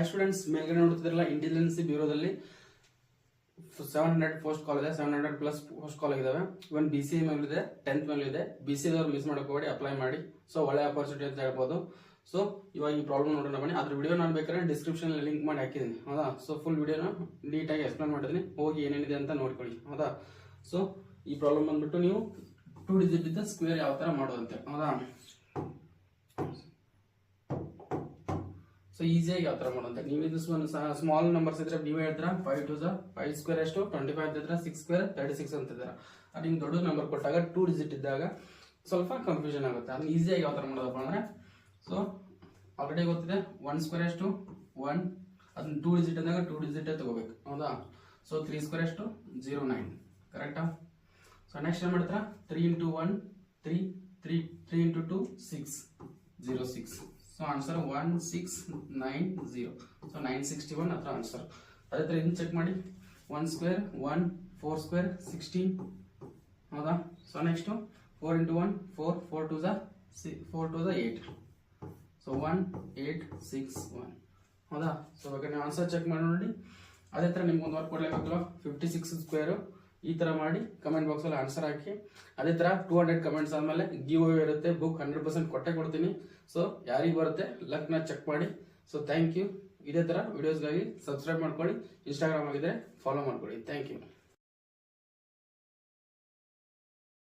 Students ಮೇಲ್ಗಡೆ ನೋಡ್ತಿದ್ರಲ್ಲ intelligence ಬ್ಯೂರೋದಲ್ಲಿ 700 post call ಇದೆ, 700 plus post call ಆಗಿದಾವೆ. ಇವನ್ BCA ಮೇಲೂ ಇದೆ, 10th ಮೇಲೂ ಇದೆ. BCA ದವ್ರು ಮಿಸ್ ಮಾಡಕ್ ಹೋಗಿ ಅಪ್ಲೈ ಮಾಡಿ. ಸೊ ಒಳ್ಳೆ ಆಪರ್ಚುನಿಟಿ ಅಂತ ಹೇಳ್ಬೋದು. ಸೊ ಇವಾಗ ಈ ಪ್ರಾಬ್ಲಮ್ ನೋಡೋಣ ಬನ್ನಿ. ಅದ್ರ ವಿಡಿಯೋ ನಾನು ಬೇಕಾದ್ರೆ ಡಿಸ್ಕ್ರಿಪ್ಷನ್ ಲಿಂಕ್ ಮಾಡಿ ಹಾಕಿದ್ದೀನಿ, ಹೌದಾ. ಸೊ ಫುಲ್ ವಿಡಿಯೋನ ನೀಟಾಗಿ ಎಕ್ಸ್ಪ್ಲೇನ್ ಮಾಡಿದ್ದೀನಿ, ಹೋಗಿ ಏನೇನಿದೆ ಅಂತ ನೋಡ್ಕೊಳ್ಳಿ, ಹೌದಾ. ಸೊ ಈ ಪ್ರಾಬ್ಲಮ್ ಬಂದ್ಬಿಟ್ಟು ನೀವು 2 ಡಿಜಿಟ್ ಇದ್ದ ಸ್ಕ್ವೇರ್ ಯಾವ ತರ ಮಾಡೋದಂತೆ, ಹೌದಾ. ಸೊ ಈಸಿಯಾಗಿ ಯಾವ ತರ ಮಾಡೋದಂತೆ, ನೀವು ಇದು ಸ್ಮಾಲ್ ನಂಬರ್ಸ್ ಇದ್ರೆ ನೀವು ಹೇಳ್ತೀರಾ 5 2 5 ಸ್ಕ್ವೇರ್ ಎಷ್ಟು 25 ಇದ್ರೆ 6 ಸ್ಕ್ವೇರ್ 36 ಅಂತ ಇದ್ದೀರಾ. ಅದು ನಿಮ್ಗೆ ದೊಡ್ಡ ನಂಬರ್ ಕೊಟ್ಟಾಗ 2 ಡಿಜಿಟ್ ಇದ್ದಾಗ ಸ್ವಲ್ಪ ಕನ್ಫ್ಯೂಷನ್ ಆಗುತ್ತೆ. ಅದನ್ನ ಈಸಿಯಾಗಿ ಯಾವ ತರ ಮಾಡೋದಪ್ಪ ಅಂದ್ರೆ, ಸೊ ಆಲ್ರೆಡಿ ಗೊತ್ತಿದೆ 1 ಸ್ಕ್ವೇರ್ ಎಷ್ಟು 1, ಅದನ್ನ 2 ಡಿಜಿಟ್ ಅಂದಾಗ 2 ಡಿಜಿಟ್ ತಗೋಬೇಕು, ಹೌದಾ. ಸೊ 3 ಸ್ಕ್ವೇರ್ ಎಷ್ಟು 09, ಕರೆಕ್ಟಾ. ಸೊ ನೆಕ್ಸ್ಟ್ ಏನ್ ಮಾಡ್ತೀರಾ 3 into 1 3 3 into 2 6 06. So answer 1690. So 961 ಹತ್ರ ಆನ್ಸರ್. ಅದೇ ತರ ಇದನ್ನ ಚೆಕ್ ಮಾಡಿ 1 ಸ್ಕ್ವೇರ್ 1 4 ಸ್ಕ್ವೇರ್ 16, ಹೌದಾ. So next 4 into 1 4 4 2 8. ಸೊ 1861, ಹೌದಾ. ಸೊ ಇವಾಗ ನೀವು ಆನ್ಸರ್ ಚೆಕ್ ಮಾಡಿ ನೋಡಿ. ಅದೇ ತರ ನಿಮ್ಗೆ ಒಂದು ವರ್ಕ್ ಕೊಡ್ಲೇಬೇಕಲ್ಲ 56 ಸ್ಕ್ವೇರ್ ಈ ತರ ಮಾಡಿ ಕಮೆಂಟ್ ಬಾಕ್ಸ್ ಅಲ್ಲಿ ಆನ್ಸರ್ ಹಾಕಿ. ಅದೇ ತರ 200 ಕಮೆಂಟ್ಸ್ ಆದ್ಮೇಲೆ ಗಿವ್ ಅವೇ ಇರುತ್ತೆ, ಬುಕ್ 100% ಕೊಟ್ಟೆ ಕೊಡ್ತೀನಿ. ಸೊ ಯಾರಿಗೆ ಬರುತ್ತೆ ಲಕ್ ನ ಚೆಕ್ ಮಾಡಿ. So thank you. ಇದೇ ತರ ವಿಡಿಯೋಸ್ಗಾಗಿ ಸಬ್ಸ್ಕ್ರೈಬ್ ಮಾಡ್ಕೊಳ್ಳಿ. ಇನ್ಸ್ಟಾಗ್ರಾಮ್ ಆಗಿದ್ರೆ ಫಾಲೋ ಮಾಡ್ಕೊಳ್ಳಿ. Thank you.